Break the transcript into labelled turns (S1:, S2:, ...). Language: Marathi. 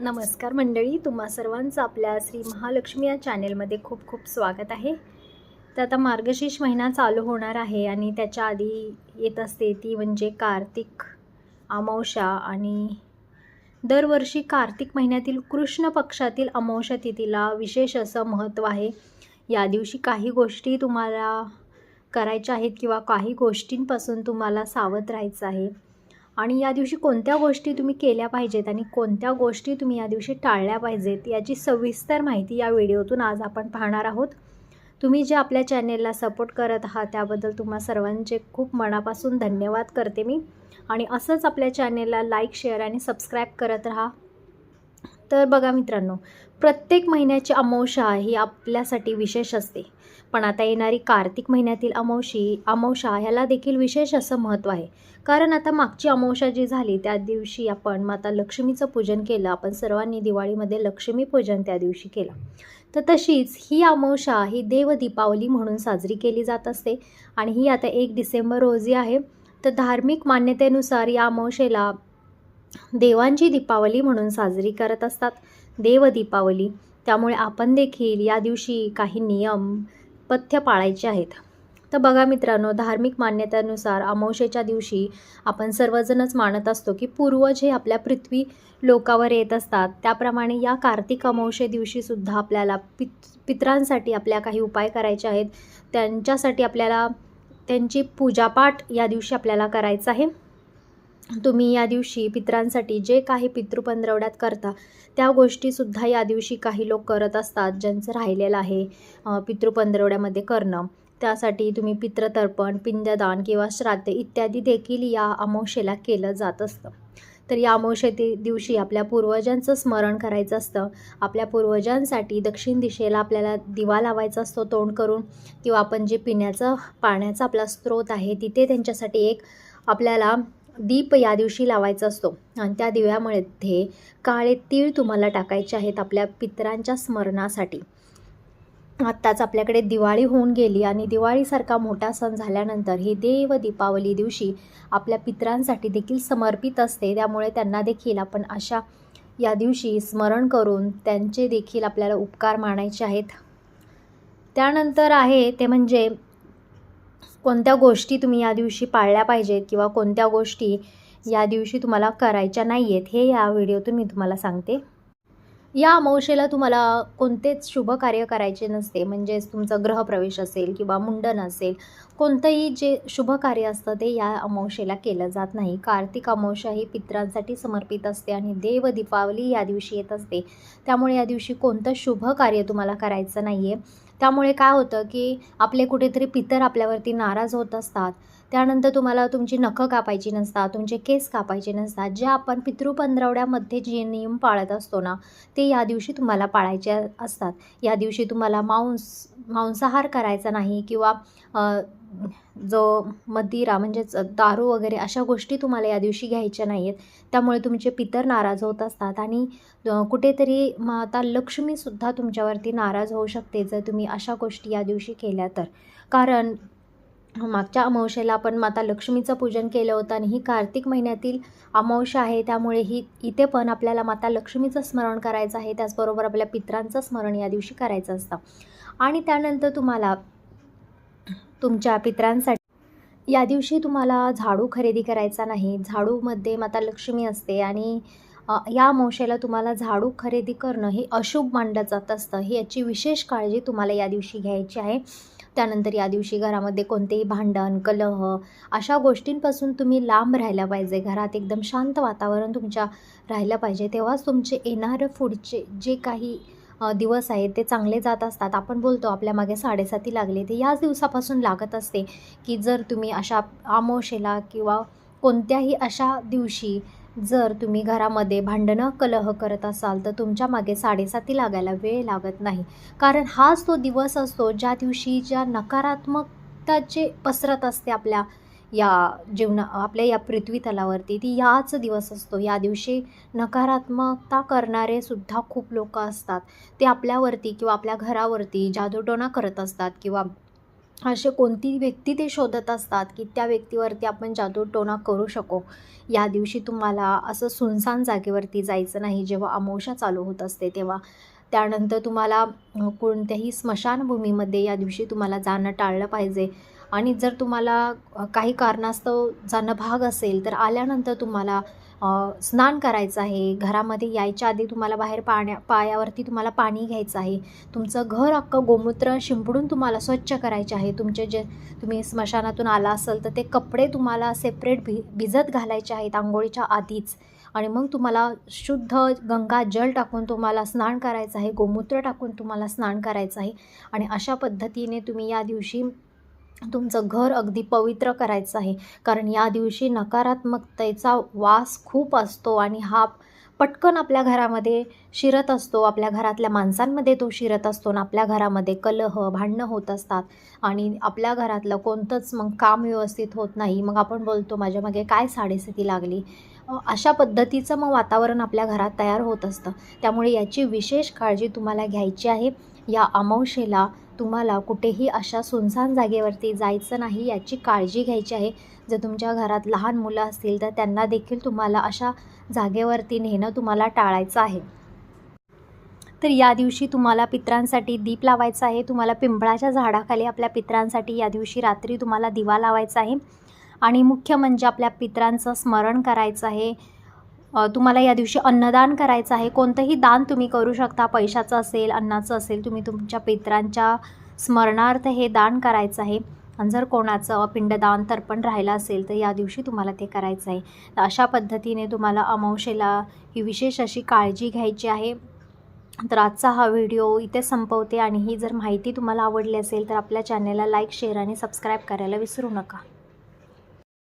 S1: नमस्कार मंडळी, तुम्हा सर्वांचं आपल्या श्री महालक्ष्मी या चॅनेलमध्ये खूप खूप स्वागत आहे. तर आता मार्गशीर्ष महिना चालू होणार आहे आणि त्याच्या आधी येत असते ती म्हणजे कार्तिक अमावस्या. आणि दरवर्षी कार्तिक महिन्यातील कृष्ण पक्षातील अमावस्या तिथीला विशेष असं महत्त्व आहे. या दिवशी काही गोष्टी तुम्हाला करायच्या आहेत किंवा काही गोष्टींपासून तुम्हाला सावध राहायचं आहे. आणि या दिवशी कोणत्या गोष्टी तुम्ही केल्या पाहिजेत आणि कोणत्या गोष्टी तुम्ही या दिवशी टाळल्या पाहिजेत याची सविस्तर माहिती या व्हिडिओतून आज आपण पाहणार आहोत. तुम्ही जे आपल्या चॅनेलला सपोर्ट करत आहात त्याबद्दल तुम्हा सर्वांचे खूप मनापासून धन्यवाद करते मी. आणि असंच आपल्या चॅनेलला लाईक, शेअर आणि सबस्क्राईब करत राहा. तर बघा मित्रांनो, प्रत्येक महिन्याची अमावस्या ही आपल्यासाठी विशेष असते, पण आता येणारी कार्तिक महिन्यातील अमावस्या ह्याला देखील विशेष असं महत्त्व आहे. कारण आता मागची अमावस्या जी झाली त्या दिवशी आपण माता लक्ष्मीचं पूजन केलं. आपण सर्वांनी दिवाळीमध्ये लक्ष्मी पूजन त्या दिवशी केलं. तर तशीच ही अमावस्या ही देव दीपावली म्हणून साजरी केली जात असते आणि ही आता 1 डिसेंबर रोजी आहे. तर धार्मिक मान्यतेनुसार या अमावस्येला देवांची दीपावली म्हणून साजरी करत असतात, देव दीपावली. त्यामुळे आपण देखील या दिवशी काही नियम पथ्य पाळायचे आहेत. तर बघा मित्रांनो, धार्मिक मान्यतेनुसार अमावस्येच्या दिवशी आपण सर्वजणच मानत असतो की पूर्वज हे आपल्या पृथ्वी लोकावर येत असतात. त्याप्रमाणे या कार्तिक अमावस्ये दिवशी सुद्धा आपल्याला पितरांसाठी आपल्या काही उपाय करायचे आहेत. त्यांच्यासाठी आपल्याला त्यांची पूजापाठ या दिवशी आपल्याला करायचं आहे. तुम्ही या दिवशी पितरांसाठी जे काही पितृपंधरवड्यात करता त्या गोष्टीसुद्धा या दिवशी काही लोक करत असतात, ज्यांचं राहिलेलं आहे पितृपंधरवड्यामध्ये करणं. त्यासाठी तुम्ही पितृतर्पण, पिंडदान किंवा श्राद्ध इत्यादी देखील या अमावस्येला केलं जात असतं. तर या अमावस्ये दिवशी आपल्या पूर्वजांचं स्मरण करायचं असतं. आपल्या पूर्वजांसाठी दक्षिण दिशेला आपल्याला दिवा लावायचा असतो तोंड करून, किंवा आपण जे पाण्याचा आपला स्रोत आहे तिथे त्यांच्यासाठी एक आपल्याला दीप या दिवशी लावायचा असतो. आणि त्या दिव्यामध्ये काळे तीळ तुम्हाला टाकायचे आहेत आपल्या पितरांच्या स्मरणासाठी. आत्ताच आपल्याकडे दिवाळी होऊन गेली आणि दिवाळीसारखा मोठा सण झाल्यानंतर ही देव दीपावली दिवशी आपल्या पितरांसाठी देखील समर्पित असते. त्यामुळे त्यांना देखील आपण अशा या दिवशी स्मरण करून त्यांचे देखील आपल्याला उपकार मानायचे आहेत. त्यानंतर आहे ते म्हणजे कोणत्या गोष्टी तुम्ही या दिवशी पाळल्या पाहिजेत किंवा कोणत्या गोष्टी या दिवशी तुम्हाला करायच्या नाही आहेत, हे या व्हिडिओतून मी तुम्हाला सांगते. या अमावस्येला तुम्हाला कोणतेच शुभ कार्य करायचे नसते. म्हणजेच तुमचं गृहप्रवेश असेल किंवा मुंडन असेल, कोणतंही जे शुभ कार्य असतं ते या अमावस्येला केलं जात नाही. कार्तिक अमावस्या ही पितरांसाठी समर्पित असते आणि देव दीपावली या दिवशी येत असते. त्यामुळे या दिवशी कोणतं शुभ कार्य तुम्हाला करायचं नाही आहे. त्यामुळे काय होतं की आपले कुठेतरी पितर आपल्यावरती नाराज होत असतात. त्यानंतर तुम्हाला तुमची नखं कापायची नसतात, तुमचे केस कापायचे नसतात. जे आपण पितृपंधरवड्यामध्ये जे नियम पाळत असतो ना, ते या दिवशी तुम्हाला पाळायचे असतात. या दिवशी तुम्हाला मांसाहार करायचा नाही किंवा जो मदिरा म्हणजेच दारू वगैरे अशा गोष्टी तुम्हाला या दिवशी घ्यायच्या नाही आहेत. त्यामुळे तुमचे पितर नाराज होत असतात आणि कुठेतरी माता लक्ष्मीसुद्धा तुमच्यावरती नाराज होऊ शकते जर तुम्ही अशा गोष्टी या दिवशी केल्या तर. कारण मागच्या अमावस्येला आपण माता लक्ष्मीचं पूजन केलं होतं आणि ही कार्तिक महिन्यातील अमावस्या आहे. त्यामुळे इथे पण आपल्याला माता लक्ष्मीचं स्मरण करायचं आहे. त्याचबरोबर आपल्या पितरांचं स्मरण या दिवशी करायचं असतं. आणि त्यानंतर तुम्हाला तुमच्या पितरांसाठी या दिवशी तुम्हाला झाडू खरेदी करायचा नाही. झाडूमध्ये माता लक्ष्मी असते आणि या अमावस्येला तुम्हाला झाडू खरेदी करणं हे अशुभ मानलं जात असतं. ही याची विशेष काळजी तुम्हाला या दिवशी घ्यायची आहे. त्यानंतर या दिवशी घरामध्ये कोणतेही भांडण, कलह अशा गोष्टींपासून तुम्ही लांब राहायला पाहिजे. घरात एकदम शांत वातावरण तुमच्या राहिलं पाहिजे. तेव्हाच तुमचे येणारं पुढचे जे काही दिवस आहेत ते चांगले जात असतात. आपण बोलतो आपल्या मागे 7.7 लागले, ते याच दिवसापासून लागत असते की जर तुम्ही अशा अमावस्येला किंवा कोणत्याही अशा दिवशी जर तुम्ही घरामध्ये भांडणं, कलह करत असाल तर तुमच्या मागे 7.7 लागायला वेळ लागत नाही. कारण हाच तो दिवस असतो ज्या दिवशी ज्या नकारात्मकताचे पसरत असते आपल्या आपल्या या पृथ्वी तलावरती, ती याच दिवस असतो. या दिवशी नकारात्मकता करणारे सुद्धा खूप लोक असतात. ते आपल्यावरती किंवा आपल्या घरावरती जादूटोणा करत असतात किंवा असे कोणती व्यक्ती ते शोधत असतात की त्या व्यक्तीवरती आपण जादूटोणा करू शकू. या दिवशी तुम्हाला असं सुनसान जागेवरती जायचं नाही जेव्हा अमावस्या चालू होत असते तेव्हा. त्यानंतर तुम्हाला कोणत्याही स्मशानभूमीमध्ये या दिवशी तुम्हाला जाणं टाळलं पाहिजे. आणि जर तुम्हाला काही कारणास्तव जाणं भाग असेल तर आल्यानंतर तुम्हाला स्नान करायचं आहे. घरामध्ये यायच्या आधी तुम्हाला बाहेर पायावरती तुम्हाला पाणी घ्यायचं आहे. तुमचं घर अख्खं गोमूत्र शिंपडून तुम्हाला स्वच्छ करायचे आहे. तुमचे जे तुम्ही स्मशानातून आला असाल तर ते कपडे तुम्हाला सेपरेट भिजत घालायचे आहेत अंघोळीच्या आधीच. आणि मग तुम्हाला शुद्ध गंगा जल टाकून तुम्हाला स्नान करायचं आहे. गोमूत्र टाकून तुम्हाला स्नान करायचं आहे. आणि अशा पद्धतीने तुम्ही या दिवशी तुमचं घर अगदी पवित्र करायचं आहे. कारण या दिवशी नकारात्मकतेचा वास खूप असतो आणि हा पटकन आपल्या घरामध्ये शिरत असतो. आपल्या घरातल्या माणसांमध्ये तो शिरत असतो आणि आपल्या घरामध्ये कलह भांडणं होत असतात. आणि आपल्या घरातलं कोणतंच मग काम व्यवस्थित होत नाही. मग आपण बोलतो माझ्या मागे काय साडेसाती लागली. अशा पद्धतीचं मग वातावरण आपल्या घरात तयार होत असतं. त्यामुळे याची विशेष काळजी तुम्हाला घ्यायची आहे. या अमावस्येला तुम्हाला कुठेही अशा सुनसान जागेवरती जायचं नाही, याची काळजी घ्यायची आहे. जर तुमच्या घरात लहान मुलं असतील तर त्यांना देखील तुम्हाला अशा जागेवरती नेणं तुम्हाला टाळायचं आहे. तर या दिवशी तुम्हाला पितरांसाठी दीप लावायचा आहे. तुम्हाला पिंपळाच्या झाडाखाली आपल्या पितरांसाठी या दिवशी रात्री तुम्हाला दिवा लावायचा आहे. आणि मुख्य म्हणजे आपल्या पितरांचं स्मरण करायचं आहे. तुम्हाला या दिवशी अन्नदान करायचं आहे. कोणतंही दान तुम्ही करू शकता. पैशाचं असेल, अन्नाचं असेल. तुम्ही तुमच्या पितरांच्या स्मरणार्थ हे दान करायचं आहे. आणि जर कोणाचं पिंडदान तर्पण राहिलं असेल तर या दिवशी तुम्हाला ते करायचं आहे. तर अशा पद्धतीने तुम्हाला अमावस्येला ही विशेष अशी काळजी घ्यायची आहे. तर आजचा हा व्हिडिओ इथे संपवते. आणि ही जर माहिती तुम्हाला आवडली असेल तर आपल्या चॅनलला लाईक, शेअर आणि सबस्क्राईब करायला विसरू नका.